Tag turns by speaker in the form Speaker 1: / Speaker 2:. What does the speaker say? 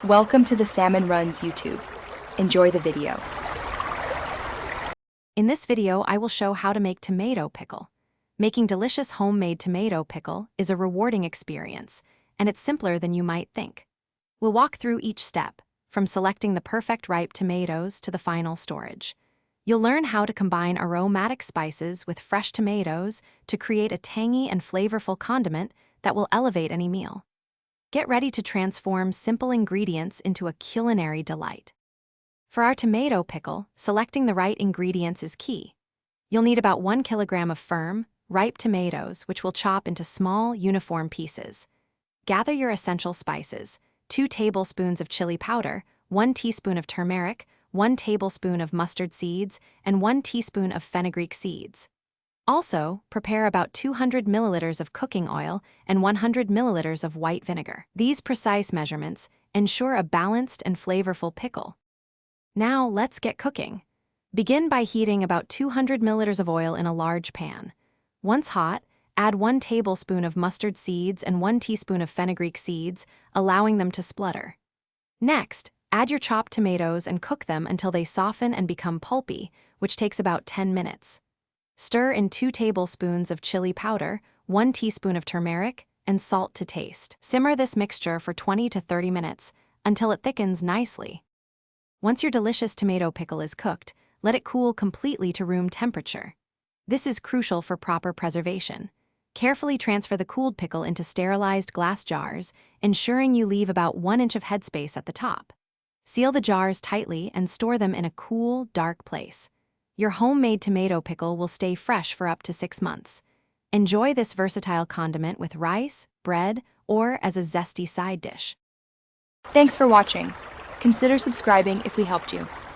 Speaker 1: Welcome to the Salmon Runs YouTube. Enjoy the video.
Speaker 2: In this video, I will show how to make tomato pickle. Making delicious homemade tomato pickle is a rewarding experience, and it's simpler than you might think. We'll walk through each step, from selecting the perfect ripe tomatoes to the final storage. You'll learn how to combine aromatic spices with fresh tomatoes to create a tangy and flavorful condiment that will elevate any meal. Get ready to transform simple ingredients into a culinary delight. For our tomato pickle, selecting the right ingredients is key. You'll need about 1 kilogram of firm, ripe tomatoes, which we'll chop into small, uniform pieces. Gather your essential spices: 2 tablespoons of chili powder, 1 teaspoon of turmeric, 1 tablespoon of mustard seeds, and 1 teaspoon of fenugreek seeds. Also, prepare about 200 milliliters of cooking oil and 100 milliliters of white vinegar. These precise measurements ensure a balanced and flavorful pickle. Now, let's get cooking. Begin by heating about 200 milliliters of oil in a large pan. Once hot, add 1 tablespoon of mustard seeds and 1 teaspoon of fenugreek seeds, allowing them to splutter. Next, add your chopped tomatoes and cook them until they soften and become pulpy, which takes about 10 minutes. Stir in 2 tablespoons of chili powder, 1 teaspoon of turmeric, and salt to taste. Simmer this mixture for 20 to 30 minutes until it thickens nicely. Once your delicious tomato pickle is cooked, let it cool completely to room temperature. This is crucial for proper preservation. Carefully transfer the cooled pickle into sterilized glass jars, ensuring you leave about 1 inch of headspace at the top. Seal the jars tightly and store them in a cool, dark place. Your homemade tomato pickle will stay fresh for up to 6 months. Enjoy this versatile condiment with rice, bread, or as a zesty side dish.
Speaker 1: Thanks for watching. Consider subscribing if we helped you.